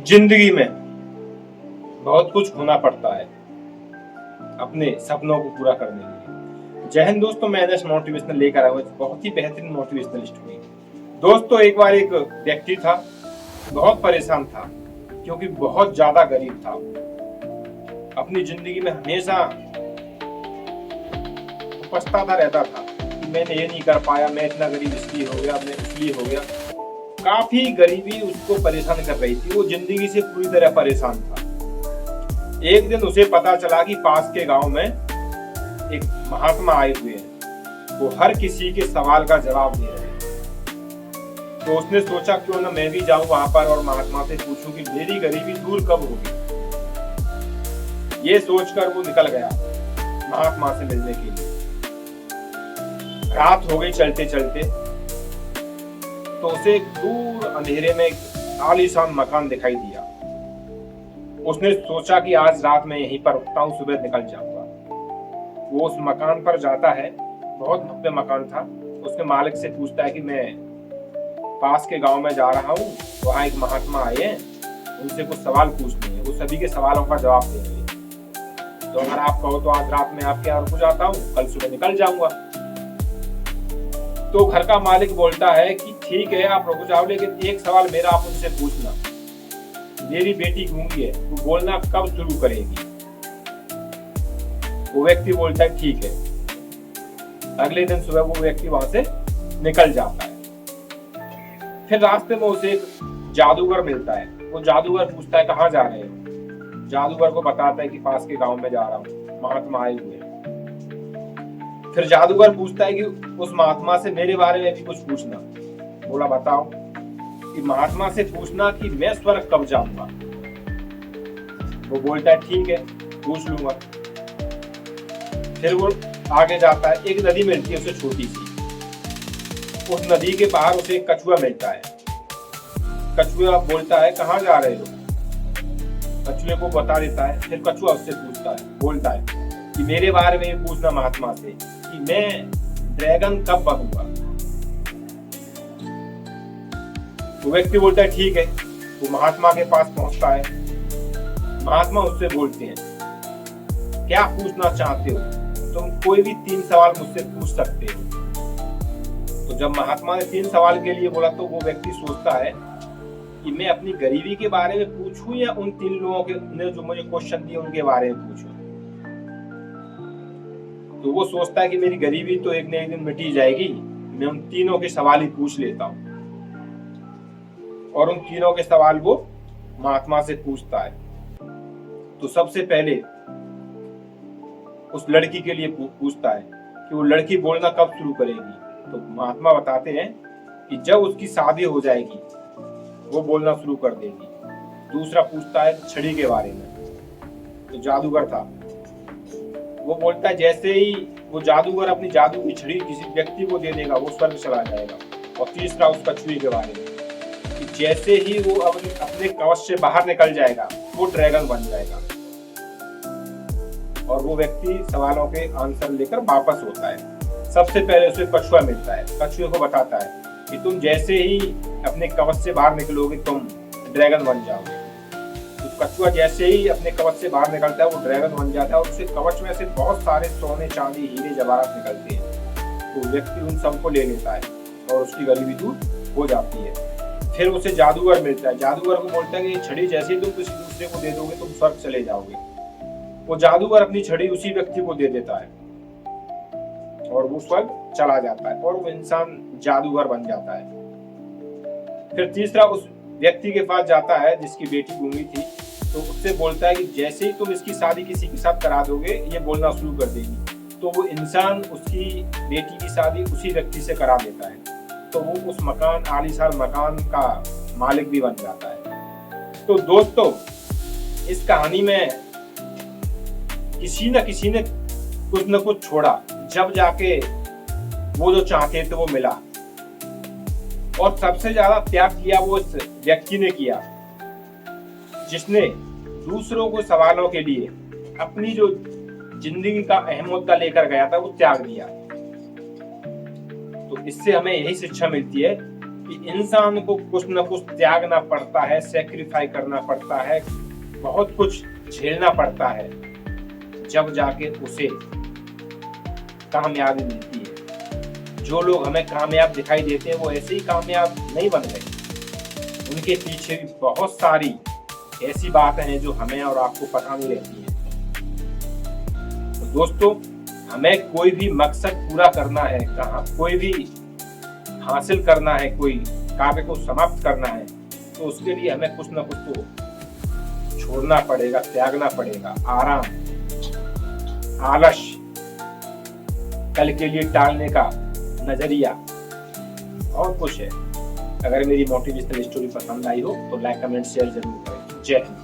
जिंदगी में बहुत कुछ खोना पड़ता है अपने सपनों को पूरा करने के लिए। जय हिंद दोस्तों, मैं एनएस मोटिवेशनल लेकर आया हूं, बहुत ही बेहतरीन मोटिवेशनल स्टोरी। दोस्तों, एक बार एक व्यक्ति था, बहुत परेशान था क्योंकि बहुत ज्यादा गरीब था। अपनी जिंदगी में हमेशा पछताता रहता था कि मैंने ये नहीं कर पाया, मैं इतना गरीब इसलिए हो गया, मैं इसलिए हो गया। काफी गरीबी उसको परेशान कर रही थी, वो जिंदगी से पूरी तरह परेशान था। एक दिन उसे पता चला कि पास के गांव में एक महात्मा आए हुए हैं, वो हर किसी के सवाल का जवाब दे रहे हैं। तो उसने सोचा क्यों ना मैं भी जाऊं वहां पर और महात्मा से पूछूं कि मेरी गरीबी दूर कब होगी। ये सोचकर वो निकल गया महात्मा से मिलने के लिए। रात हो गई चलते चलते, तो उसे दूर अंधेरे में एक आलीशान मकान दिखाई दिया। उसने सोचा कि आज रात में यहीं पर रुकता हूँ, सुबह निकल जाऊंगा। वो उस मकान पर जाता है, बहुत भव्य मकान था। उसके मालिक से पूछता है कि मैं पास के गांव में जा रहा हूँ, वहाँ एक महात्मा आए हैं, उनसे कुछ सवाल पूछने हैं, वो सभी के सवालों का जवाब देंगे। तो अगर आप कहो तो आज रात में आपके यहाँ रुक जाता हूँ, कल सुबह निकल जाऊंगा। तो घर का मालिक बोलता है कि ठीक है, आप रुक जाओ, लेकिन एक सवाल मेरा आप उनसे पूछना, मेरी बेटी गूंगी है, वो बोलना कब शुरू करेगी। वो व्यक्ति बोलता है ठीक है। अगले दिन सुबह वो व्यक्ति वहां से निकल जाता है। फिर रास्ते में उसे एक जादूगर मिलता है। वो जादूगर पूछता है कहाँ जा रहे हो। जादूगर को बताता है कि पास के गांव में जा रहा हूँ, महात्मा आए हुए हैं। फिर जादूगर पूछता है कि उस महात्मा से मेरे बारे में भी कुछ पूछना। बोला बताओ। कि महात्मा से पूछना कि मैं स्वर्ग कब जाऊंगा। वो बोलता है ठीक है, पूछ लूंगा। फिर वो आगे जाता है, एक नदी मिलती है उसे छोटी सी। उस नदी के बाहर उसे एक कछुआ मिलता है। कछुआ बोलता है कहाँ जा रहे हो। कछुए को बता देता है। फिर कछुआ उससे पूछता है, बोलता है कि मेरे बारे में पूछना महात्मा से कि मैं ड्रैगन कब बनूंगा। वो व्यक्ति बोलता है ठीक है। वो महात्मा के पास पहुंचता है। महात्मा उससे बोलते हैं क्या पूछना चाहते हो, तुम कोई भी 3 सवाल मुझसे पूछ सकते हो। तो जब महात्मा ने 3 सवाल के लिए बोला तो वो व्यक्ति सोचता है कि मैं अपनी गरीबी के बारे में पूछूं या उन 3 लोगों के ने जो मुझे क्वेश्चन दिए उनके बारे में पूछूं। तो वो सोचता है कि मेरी गरीबी तो एक न एक दिन मिट ही जाएगी, मैं उन तीनों के सवाल ही पूछ लेता हूँ। और उन तीनों के सवाल वो महात्मा से पूछता है। तो सबसे पहले उस लड़की के लिए पूछता है कि वो लड़की बोलना कब शुरू करेगी। तो महात्मा बताते हैं कि जब उसकी शादी हो जाएगी वो बोलना शुरू कर देगी। दूसरा पूछता है छड़ी के बारे में। तो जादूगर था, वो बोलता है जैसे ही वो जादूगर अपनी जादू की छड़ी किसी व्यक्ति को दे देगा वो स्वर्ग चला जाएगा। और तीसरा उस कछुए के बारे में कि जैसे ही वो अपने कवच से बाहर निकल जाएगा वो ड्रैगन बन जाएगा। और वो व्यक्ति सवालों के आंसर लेकर वापस होता है। सबसे पहले उसे कछुआ मिलता है। कछुए को बताता है कि तुम जैसे ही अपने कवच से बाहर निकलोगे तुम ड्रैगन बन जाओगे। तो कछुआ जैसे ही अपने कवच से बाहर निकलता है वो ड्रैगन बन जाता है और उसे कवच में से बहुत सारे सोने चांदी हीरे जवाहरात निकलते हैं। तो व्यक्ति उन सबको ले लेता है और उसकी गरीबी दूर हो जाती है। फिर उसे जादूगर मिलता है। जादूगर को बोलता है कि ये छड़ी जैसे ही तुम किसी दूसरे को दे दोगे तुम स्वर्ग चले जाओगे। वो जादूगर अपनी छड़ी उसी व्यक्ति को दे देता है और वो स्वर्ग चला जाता है और वो इंसान जादूगर बन जाता है। फिर तीसरा उस व्यक्ति के पास जाता है जिसकी बेटी गूंगी थी। तो उससे बोलता है कि जैसे ही तुम इसकी शादी किसी के साथ करा दोगे ये बोलना शुरू कर देगी। तो वो इंसान उसकी बेटी की शादी उसी व्यक्ति से करा देता है। तो वो उस मकान आलीशान मकान का मालिक भी बन जाता है। तो दोस्तों, इस कहानी में किसी न कुछ न कुछ छोड़ा, जब जाके वो जो चाहते थे वो मिला। और सबसे ज्यादा त्याग किया वो उस व्यक्ति ने किया जिसने दूसरों को सवालों के लिए अपनी जो जिंदगी का अहम मुद्दा लेकर गया था वो त्याग दिया। तो इससे हमें यही शिक्षा मिलती है कि इंसान को कुछ न कुछ त्यागना पड़ता है, सेक्रीफाई करना पड़ता है, बहुत कुछ झेलना पड़ता है, जब जाके उसे कामयाबी मिलती है। जो लोग हमें कामयाब दिखाई देते हैं वो ऐसे ही कामयाब नहीं बन गए, उनके पीछे भी बहुत सारी ऐसी बातें हैं जो हमें और आपको पता नहीं रहती हैं। तो दोस्तों, हमें कोई भी मकसद पूरा करना है, कोई भी हासिल करना है, कोई कार्य को समाप्त करना है, तो उसके लिए हमें कुछ ना कुछ तो छोड़ना पड़ेगा, त्यागना पड़ेगा। आराम, आलस्य, कल के लिए टालने का नजरिया, और कुछ है। अगर मेरी मोटिवेशनल स्टोरी पसंद आई हो तो लाइक, कमेंट, शेयर जरूर करें। जय हिंद।